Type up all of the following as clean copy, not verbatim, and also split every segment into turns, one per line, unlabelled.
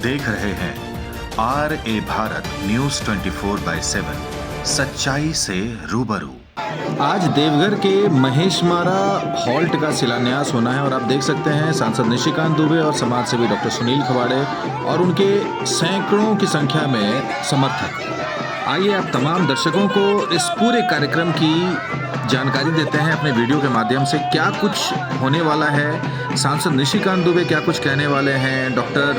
देख रहे हैं RA भारत न्यूज 24/7, सच्चाई से रूबरू।
आज देवघर के महेशमारा हॉल्ट का शिलान्यास होना है और आप देख सकते हैं सांसद निशिकांत दुबे और समाज सेवी डॉक्टर सुनील खवाड़े और उनके सैकड़ों की संख्या में समर्थक। आइए आप तमाम दर्शकों को इस पूरे कार्यक्रम की जानकारी देते हैं अपने वीडियो के माध्यम से। क्या कुछ होने वाला है, सांसद निशिकांत दुबे क्या कुछ कहने वाले हैं, डॉक्टर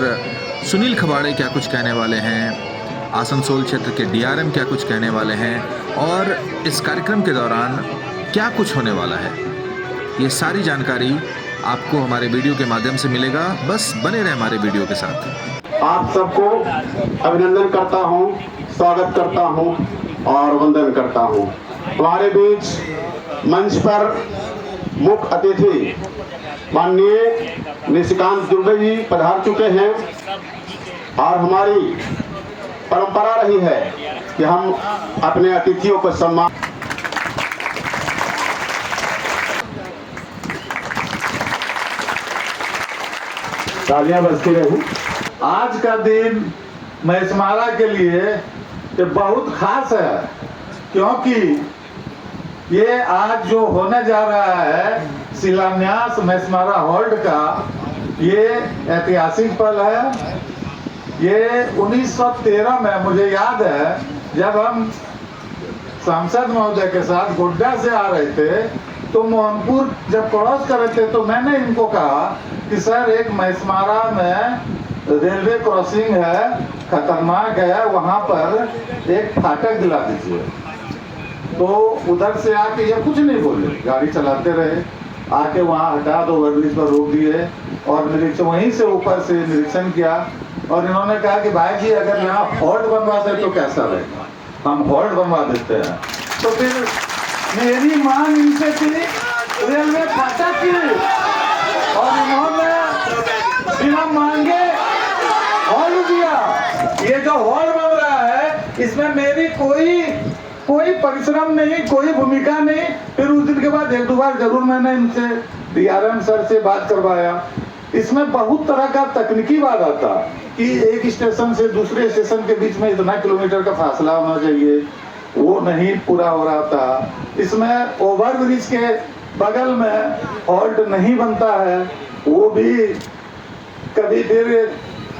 सुनील खवाड़े क्या कुछ कहने वाले हैं, आसनसोल क्षेत्र के DRM क्या कुछ कहने वाले हैं और इस कार्यक्रम के दौरान क्या कुछ होने वाला है, ये सारी जानकारी आपको हमारे वीडियो के माध्यम से मिलेगा। बस बने रहे हमारे वीडियो के साथ।
आप सबको अभिनंदन करता हूं, स्वागत करता हूं और वंदन करता हूं। हमारे बीच मंच पर मुख्य अतिथि माननीय निशिकांत दुबे जी पधार चुके हैं और हमारी परंपरा रही है कि हम अपने अतिथियों को सम्मान। तालियां बजती रही।
आज का दिन महेशमारा के लिए ये बहुत खास है, क्योंकि ये आज जो होने जा रहा है शिलान्यास महेशमारा हॉल्ट का, ये ऐतिहासिक पल है। ये 1913 में मुझे याद है जब हम सांसद महोदय के साथ गोड्डा से आ रहे थे तो मोहनपुर जब क्रॉस कर रहे थे तो मैंने इनको कहा कि सर एक महेशमारा में रेलवे क्रॉसिंग है, खतरनाक है, वहां पर एक फाटक दिला दीजिए। तो उधर से आके ये कुछ नहीं बोले, गाड़ी चलाते रहे, आके वहां हटा दो, ओवरब्रिज पर रोक दिए और निरीक्षण वहीं से ऊपर से निरीक्षण किया और इन्होंने कहा कि भाई जी अगर यहाँ हॉल्ट बनवा दे तो कैसा रहेगा, हम हॉल्ट बनवा देते हैं। तो फिर मेरी मांग इनसे थी रेलवे फाटक की और इन्होंने बिना मांगे हॉल दिया। ये जो हॉल बन रहा है इसमें मेरी कोई परिश्रम नहीं, कोई भूमिका नहीं। फिर उस दिन के बाद एक दो बार जरूर मैंने इनसे DRM सर से बात करवाया। इसमें बहुत तरह का तकनीकी बात आता कि एक स्टेशन से दूसरे स्टेशन के बीच में इतना किलोमीटर का फासला होना चाहिए, वो नहीं पूरा हो रहा था। इसमें ओवरब्रिज के बगल में हॉल्ट नहीं बनता है, वो भी कभी फिर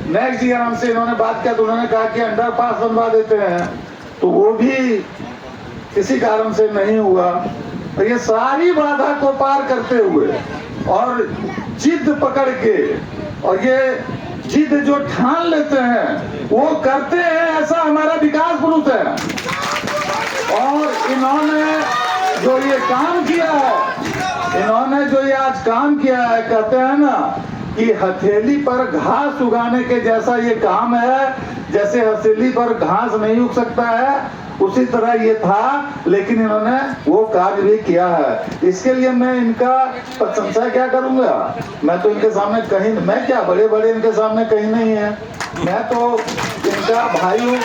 नेक्स्ट DRM से इन्होंने बात किया तो उन्होंने कहा कि अंडरपास बनवा देते हैं, तो वो भी किसी कारण से नहीं हुआ। तो ये सारी बाधा को पार करते हुए और जिद पकड़ के, और ये जिद जो ठान लेते हैं वो करते हैं, ऐसा हमारा विकास पुरुष है। और इन्होंने जो ये काम किया है, इन्होंने जो ये आज काम किया है, कहते हैं ना कि हथेली पर घास उगाने के जैसा ये काम है। जैसे हथेली पर घास नहीं उग सकता है उसी तरह ये था, लेकिन इन्होंने वो कार्य भी किया है। इसके लिए मैं इनका प्रशंसा क्या करूंगा, मैं तो इनके सामने कहीं, मैं क्या बड़े बड़े इनके सामने कहीं नहीं है, मैं तो इनका भाई हूँ।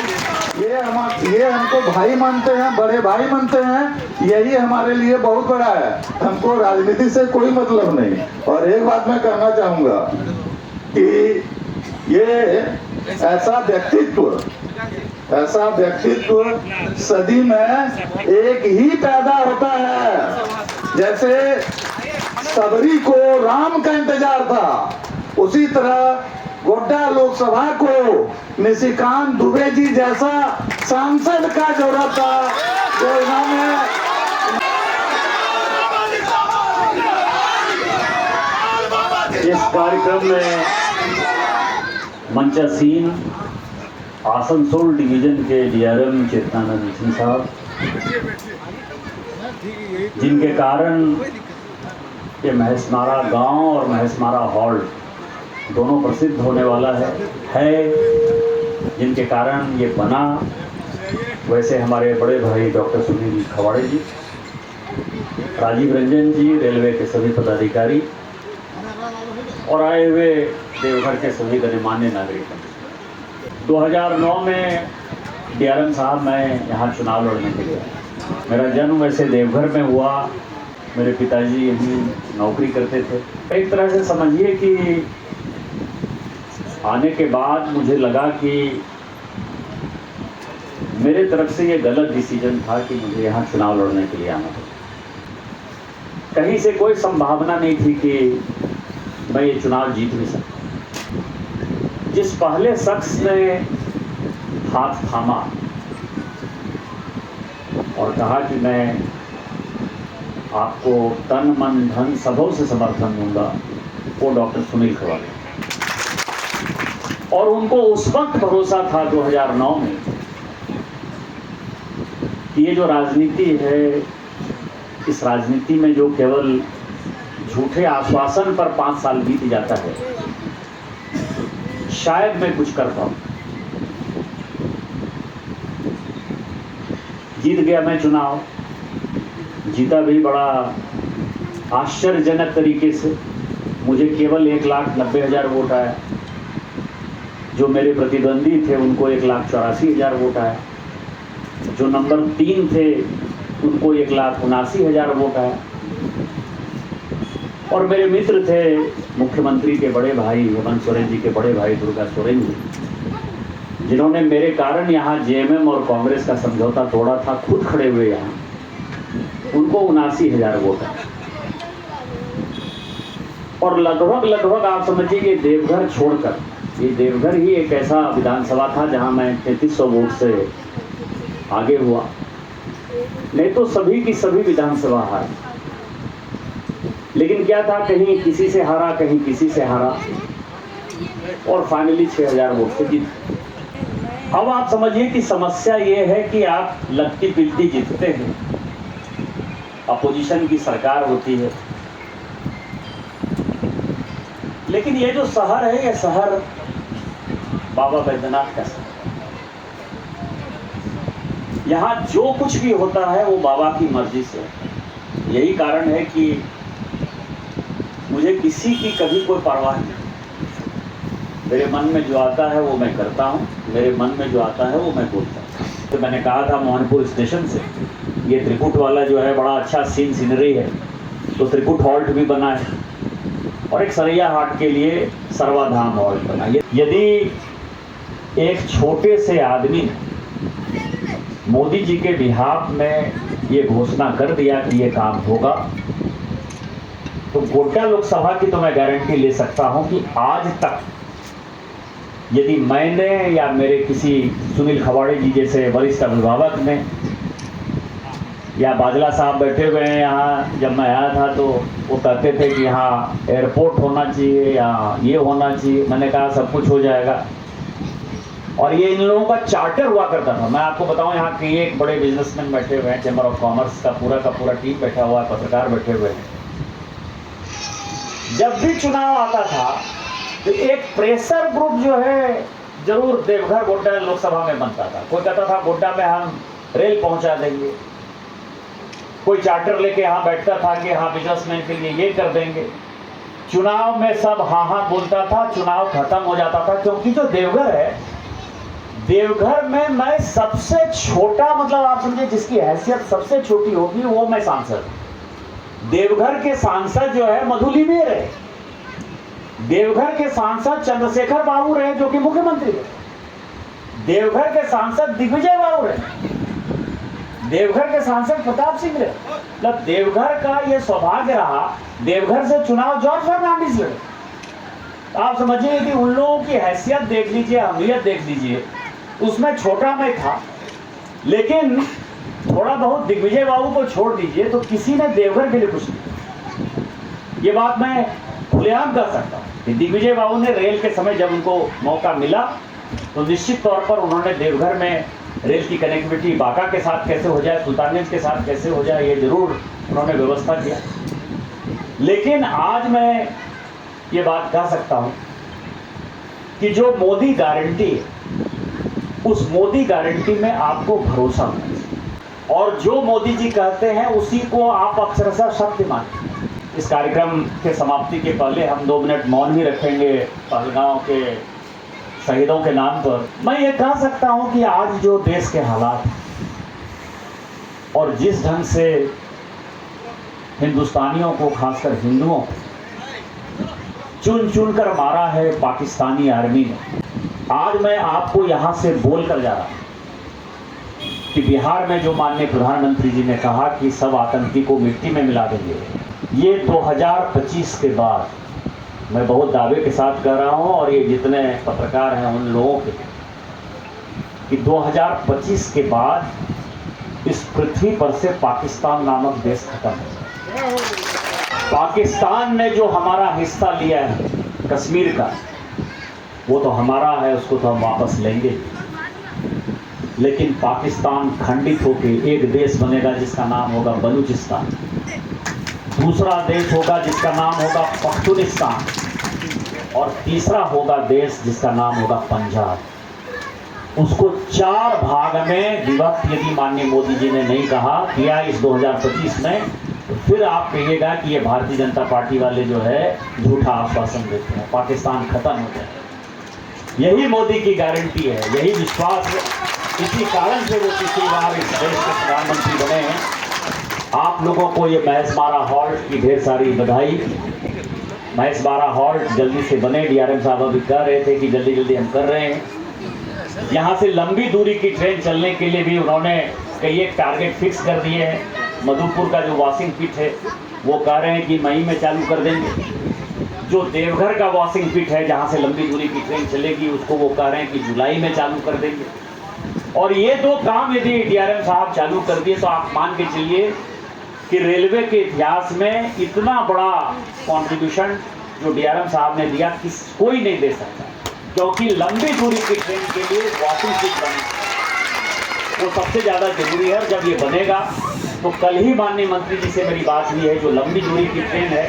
ये हमको भाई मानते हैं, बड़े भाई मानते हैं, यही हमारे लिए बहुत बड़ा है। हमको राजनीति से कोई मतलब नहीं। और एक बात मैं कहना चाहूंगा कि ये ऐसा व्यक्तित्व सदी में एक ही पैदा होता है। जैसे सबरी को राम का इंतजार था, उसी तरह गोड्डा लोकसभा को निशिकांत दुबे जी जैसा सांसद का जरूरत था, जो इन्होंने
इस कार्यक्रम में मंचासीन आसनसोल डिवीजन के DRM चेतनानंद सिंह साहब, जिनके कारण ये महेशमारा गांव और महेशमारा हॉल्ट दोनों प्रसिद्ध होने वाला है, जिनके कारण ये बना। वैसे हमारे बड़े भाई डॉक्टर सुनील खवाड़े जी, राजीव रंजन जी, रेलवे के सभी पदाधिकारी और आए हुए देवघर के सभी गणमान्य नागरिक। 2009 में DRM साहब मैं यहाँ चुनाव लड़ने के लिए, मेरा जन्म वैसे देवघर में हुआ, मेरे पिताजी यहीं नौकरी करते थे। एक तरह से समझिए कि आने के बाद मुझे लगा कि मेरे तरफ से ये गलत डिसीजन था कि मुझे यहाँ चुनाव लड़ने के लिए आना था। कहीं से कोई संभावना नहीं थी कि मैं ये चुनाव जीत भी सकता। जिस पहले शख्स ने हाथ थामा और कहा कि मैं आपको तन मन धन सबों से समर्थन दूंगा, वो डॉक्टर सुनील खवाड़े। और उनको उस वक्त भरोसा था 2009 में कि ये जो राजनीति है, इस राजनीति में जो केवल झूठे आश्वासन पर 5 साल बीत जाता है, शायद मैं कुछ कर पाऊं। जीत गया मैं चुनाव, जीता भी बड़ा आश्चर्यजनक तरीके से। मुझे केवल 1,90,000 वोट आया। जो मेरे प्रतिद्वंदी थे उनको 1,84,000 वोट आया। जो नंबर 3 थे उनको 1,79,000 वोट आया। और मेरे मित्र थे मुख्यमंत्री के बड़े भाई हेमंत सोरेन जी के बड़े भाई दुर्गा सोरेन जी, जिन्होंने मेरे कारण यहाँ जेएमएम और कांग्रेस का समझौता तोड़ा था, खुद खड़े हुए यहाँ, उनको 79,000 वोट आए। और लगभग आप समझिए कि देवघर छोड़कर, ये देवघर ही एक ऐसा विधानसभा था जहां मैं 3300 वोट से आगे हुआ, नहीं तो सभी की सभी विधानसभा हार। लेकिन क्या था, कहीं किसी से हारा, कहीं किसी से हारा, और फाइनली 6,000 वोट से जीत। अब आप समझिए कि समस्या ये है कि आप लगती पिलती जीतते हैं, अपोजिशन की सरकार होती है, लेकिन ये जो शहर है, ये शहर बाबा बैद्यनाथ का शहर। यहाँ जो कुछ भी होता है वो बाबा की मर्जी से। यही कारण है कि मुझे किसी की कभी कोई परवाह नहीं। मेरे मन में जो आता है वो मैं करता हूँ, मेरे मन में जो आता है वो मैं बोलता हूँ। तो मैंने कहा था मोहनपुर स्टेशन से, ये त्रिकुट वाला जो है बड़ा अच्छा सीनरी है, तो त्रिकुट हॉल्ट भी बना है, और एक सरैया हाट के लिए सर्वाधाम हॉल्ट बना। यदि एक छोटे से आदमी ने मोदी जी के बिहाफ में ये घोषणा कर दिया कि ये काम होगा, तो गोड्डा लोकसभा की तो मैं गारंटी ले सकता हूं कि आज तक यदि मैंने या मेरे किसी सुनील खवाड़े जी जैसे वरिष्ठ अभिभावक ने, या बाजला साहब बैठे हुए हैं यहाँ, जब मैं आया था तो वो कहते थे कि यहाँ एयरपोर्ट होना चाहिए या ये होना चाहिए, मैंने कहा सब कुछ हो जाएगा। और ये इन लोगों का चार्टर हुआ करता था। मैं आपको बताऊं, यहाँ के एक बड़े बिजनेसमैन बैठे हुए हैं, चैम्बर ऑफ कॉमर्स का पूरा टीम बैठा हुआ है, पत्रकार बैठे हुए हैं। जब भी चुनाव आता था तो एक प्रेशर ग्रुप जो है जरूर देवघर गोड्डा लोकसभा में बनता था। कोई कहता था गोड्डा में हम रेल पहुंचा देंगे, कोई चार्टर लेके यहाँ बैठता था कि हाँ बिजनेसमैन के लिए ये कर देंगे। चुनाव में सब हाँ बोलता था, चुनाव खत्म हो जाता था। क्योंकि जो देवघर है, देवघर में मैं सबसे छोटा, मतलब आप समझे जिसकी हैसियत सबसे छोटी होगी वो मैं सांसद। देवघर के सांसद जो है मधुली में रहे, देवघर के सांसद चंद्रशेखर बाबू रहे जो कि मुख्यमंत्री है, देवघर के सांसद दिग्विजय बाबू रहे, देवघर के सांसद प्रताप सिंह रहे। मतलब देवघर का ये सौभाग्य रहा, देवघर से चुनाव जॉर्ज फर्नांडिस लड़े। आप समझिए कि उन लोगों की हैसियत देख लीजिए, अहमियत देख लीजिए। उसमें छोटा मैं था, लेकिन थोड़ा बहुत दिग्विजय बाबू को छोड़ दीजिए तो किसी ने देवघर के लिए कुछ नहीं। ये बात मैं खुलेआम कर सकता हूँ कि दिग्विजय बाबू ने रेल के समय जब उनको मौका मिला तो निश्चित तौर पर उन्होंने देवघर में रेल की कनेक्टिविटी बांका के साथ कैसे हो जाए, सुल्तानगंज के साथ कैसे हो जाए, ये जरूर उन्होंने व्यवस्था किया। लेकिन आज मैं ये बात कह सकता हूँ कि जो मोदी गारंटी है, उस मोदी गारंटी में आपको भरोसा होना चाहिए, और जो मोदी जी कहते हैं उसी को आप अक्षरशः सत्य मानें। इस कार्यक्रम के समाप्ति के पहले हम 2 मिनट मौन भी रखेंगे पहलगांव के शहीदों के नाम पर। मैं ये कह सकता हूं कि आज जो देश के हालात और जिस ढंग से हिंदुस्तानियों को, खासकर हिंदुओं को चुन चुन कर मारा है पाकिस्तानी आर्मी ने। आज मैं आपको यहाँ से बोल कर जा रहा हूँ कि बिहार में जो माननीय प्रधानमंत्री जी ने कहा कि सब आतंकी को मिट्टी में मिला देंगे, ये 2025 के बाद, मैं बहुत दावे के साथ कह रहा हूँ और ये जितने पत्रकार हैं उन लोगों के, कि 2025 के बाद इस पृथ्वी पर से पाकिस्तान नामक देश खत्म है। पाकिस्तान ने जो हमारा हिस्सा लिया है कश्मीर का, वो तो हमारा है, उसको तो हम वापस लेंगे, लेकिन पाकिस्तान खंडित होकर एक देश बनेगा जिसका नाम होगा बलूचिस्तान, दूसरा देश होगा जिसका नाम होगा पख्तूनिस्तान, और तीसरा होगा देश जिसका नाम होगा पंजाब। उसको 4 भाग में विभक्त यदि माननीय मोदी जी ने नहीं कहा किया इस 2025 में, तो फिर आप कहिएगा कि ये भारतीय जनता पार्टी वाले जो है झूठा आश्वासन देते हैं, पाकिस्तान खत्म हो जाए। यही मोदी की गारंटी है, यही विश्वास है, इसी कारण से वो पिछली बार इस देश के प्रधानमंत्री बने हैं। आप लोगों को ये महेशमारा हॉल्ट की ढेर सारी बधाई। महेशमारा हॉल्ट जल्दी से बने, डीआरएम साहब अभी कह रहे थे कि जल्दी जल्दी हम कर रहे हैं। यहाँ से लंबी दूरी की ट्रेन चलने के लिए भी उन्होंने कई एक टारगेट फिक्स कर दिए हैं। मधुपुर का जो वॉशिंग पिट है वो कह रहे हैं कि मई में चालू कर देंगे। जो देवघर का वॉशिंग पिट है जहाँ से लंबी दूरी की ट्रेन चलेगी, उसको वो कह रहे हैं कि जुलाई में चालू कर देंगे। और ये 2 काम यदि डीआरएम साहब चालू कर दिए तो आप मान के चलिए कि रेलवे के इतिहास में इतना बड़ा कॉन्ट्रीब्यूशन जो डीआरएम साहब ने दिया कोई नहीं दे सकता, क्योंकि लंबी दूरी की ट्रेन के लिए वॉशिंग पिट बने वो सबसे ज़्यादा जरूरी है। जब ये बनेगा तो कल ही माननीय मंत्री जी से मेरी बात हुई है, जो लंबी दूरी की ट्रेन है,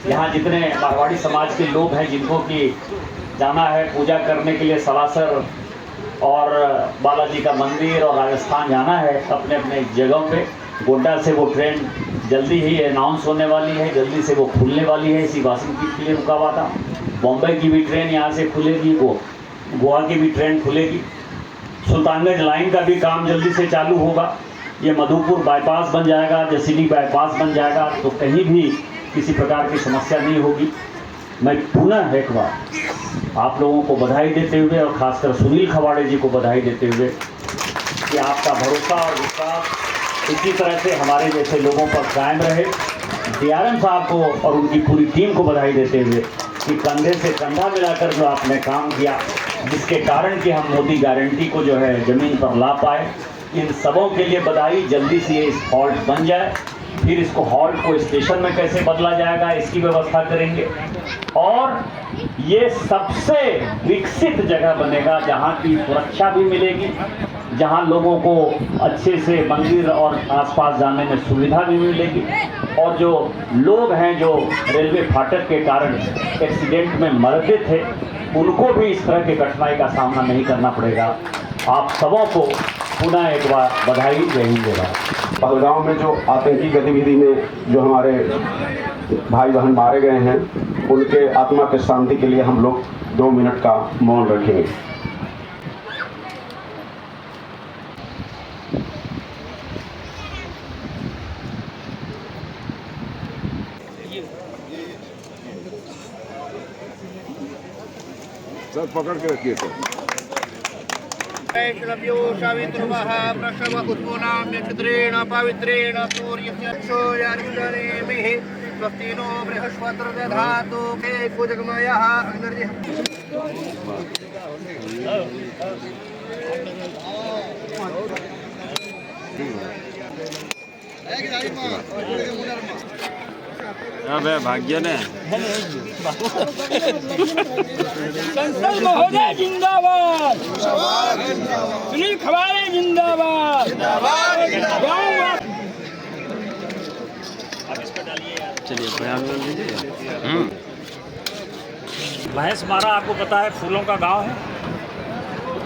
यहाँ जितने मारवाड़ी समाज के लोग हैं जिनको कि जाना है पूजा करने के लिए सवासर और बालाजी का मंदिर और राजस्थान जाना है अपने अपने जगहों पे, गोड्डा से वो ट्रेन जल्दी ही अनाउंस होने वाली है, जल्दी से वो खुलने वाली है। इसी वॉशिंग पिट के लिए रुका हुआ था। बॉम्बे की भी ट्रेन यहाँ से खुलेगी, गोवा की भी ट्रेन खुलेगी। सुल्तानगंज लाइन का भी काम जल्दी से चालू होगा। ये मधुपुर बाईपास बन जाएगा, जसीडीह बाईपास बन जाएगा, तो कहीं भी किसी प्रकार की समस्या नहीं होगी। मैं पुनः एक बार आप लोगों को बधाई देते हुए और खासकर सुनील खवाड़े जी को बधाई देते हुए कि आपका भरोसा और विश्वास इसी तरह से हमारे जैसे लोगों पर कायम रहे। डीआरएम साहब को और उनकी पूरी टीम को बधाई देते हुए कि कंधे से कंधा मिलाकर जो आपने काम किया, जिसके कारण कि हम मोदी गारंटी को जो है ज़मीन पर ला पाए, इन सबों के लिए बधाई। जल्दी से इस हॉल्ट बन जाए, फिर इसको हॉल्ट को स्टेशन में कैसे बदला जाएगा इसकी व्यवस्था करेंगे, और ये सबसे विकसित जगह बनेगा जहाँ की सुरक्षा भी मिलेगी, जहाँ लोगों को अच्छे से मंदिर और आसपास जाने में सुविधा भी मिलेगी, और जो लोग हैं जो रेलवे फाटक के कारण एक्सीडेंट में मरते थे उनको भी इस तरह के कठिनाई का सामना नहीं करना पड़ेगा। आप सबों को पुनः एक बार बधाई, जय हिंद जय भारत।
पहलगांव में जो आतंकी गतिविधि में जो हमारे भाई बहन मारे गए हैं, उनके आत्मा के शांति के लिए हम लोग 2 मिनट का मौन रखेंगे।
सर पकड़ के रखिए सर।
वैष्णव्यो सावित्रुवः प्रसव उत्पुनां नक्षत्रेण पवित्रेण सूर्यस्य यारिष्टनेमिः स्वस्ति नो बृहस्पतिर्दधातु दधातु मे कुजगमयः
अबे भाग्य ने
संसद महोदय जिंदाबाद, सुनील खवाड़े जिंदाबाद,
चलिए बयान कर लीजिए।
महेशमारा आपको पता है फूलों का गांव है,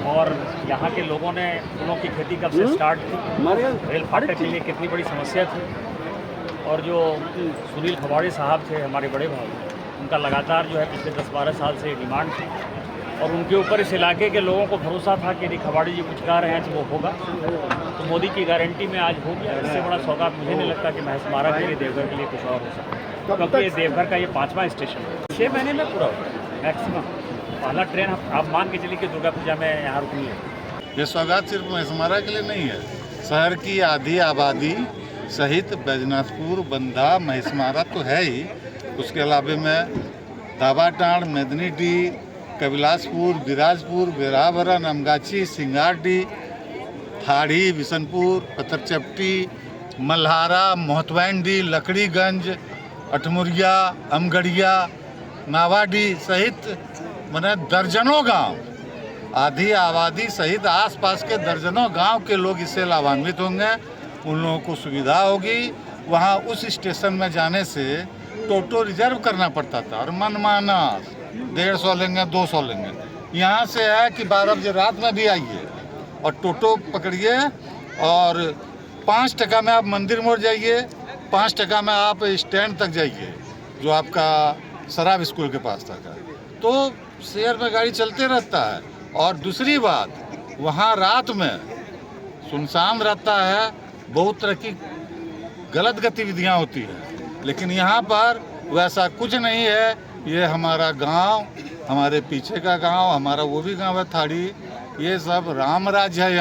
और यहाँ के लोगों ने फूलों की खेती कब से स्टार्ट की, रेल फाटक के लिए कितनी बड़ी समस्या थी, और जो सुनील खवाड़े साहब थे हमारे बड़े भाई, उनका लगातार जो है पिछले 10-12 साल से डिमांड थी, और उनके ऊपर इस इलाके के लोगों को भरोसा था कि यदि खवाड़े जी कुछ कह रहे हैं तो वो होगा। तो मोदी की गारंटी में आज हो गया। इससे बड़ा सौगात मुझे नहीं लगता कि महेशमारा के लिए, देवघर के लिए कुछ और हो सकता है। क्योंकि ये देवघर का ये 5वां स्टेशन है। 6 महीने में पूरा होता है मैक्सिमम। पहला ट्रेन आप मान के चलिए कि दुर्गा पूजा में यहाँ रुकनी है।
ये सौगात सिर्फ महिषमारा के लिए नहीं है, शहर की आधी आबादी सहित बैजनाथपुर, बंधा, महिषमारा तो है ही, उसके अलावे में दाबाटाड़, मेदनीडीह, कबिलासपुर, बिराजपुर, बेरावरा, नमगाछी, सिंगारडी, थाड़ी, बिशनपुर, पत्थरचपटी, मल्हारा, मोहतवैंडी, लकड़ीगंज, अठमुरिया, अमगढ़िया, नावाडी सहित मैंने दर्जनों गांव, आधी आबादी सहित आसपास के दर्जनों गांव के लोग इससे लाभान्वित होंगे। उन लोगों को सुविधा होगी। वहां उस स्टेशन में जाने से टोटो रिजर्व करना पड़ता था और मनमाना 150 लेंगे, 200 लेंगे। यहाँ से है कि 12 बजे रात में भी आइए और टोटो पकड़िए और 5 टका में आप मंदिर मोड़ जाइए, 5 टका में आप स्टैंड तक जाइए जो आपका शराब स्कूल के पास तक है। तो शहर में गाड़ी चलते रहता है। और दूसरी बात, वहाँ रात में सुनसान रहता है, बहुत तरह की गलत गतिविधियाँ होती है, लेकिन यहाँ पर वैसा कुछ नहीं है। ये हमारा गांव, हमारे पीछे का गांव, हमारा वो भी गांव है थाड़ी, ये सब राम राज्य है।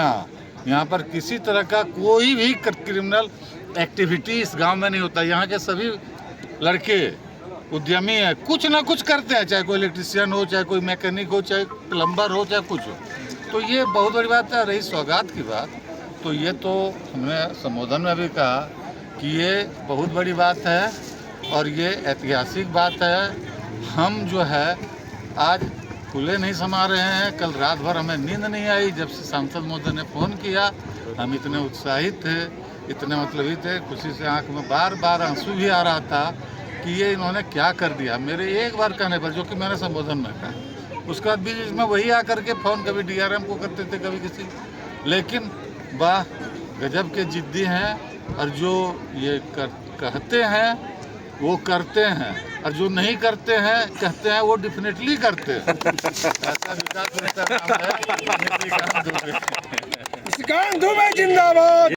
यहाँ पर किसी तरह का कोई भी क्रिमिनल एक्टिविटी इस गांव में नहीं होता। यहाँ के सभी लड़के उद्यमी है, कुछ ना कुछ करते हैं, चाहे कोई इलेक्ट्रिशियन हो, चाहे कोई मैकेनिक हो, चाहे प्लम्बर हो, चाहे कुछ हो। तो ये बहुत बड़ी बात है। रही सौगात की बात, तो ये तो हमने संबोधन में भी कहा कि ये बहुत बड़ी बात है और ये ऐतिहासिक बात है। हम जो है आज खुले नहीं समा रहे हैं। कल रात भर हमें नींद नहीं आई जब से सांसद महोदय ने फ़ोन किया। हम इतने उत्साहित थे, इतने मतलबी थे, खुशी से आंख में बार बार आंसू भी आ रहा था कि ये इन्होंने क्या कर दिया। मेरे एक बार कहने पर, जो कि मैंने संबोधन में कहा, उसके बाद बीच में वही आकर के फ़ोन कभी डीआरएम को करते थे, कभी किसी। लेकिन वाह, गजब के जिद्दी हैं और जो ये कहते हैं वो करते हैं, और जो नहीं करते हैं कहते हैं वो डेफिनेटली करते हैं। ऐसा विकास नेता नाम है।
निशिकांत दुबे जिंदाबाद।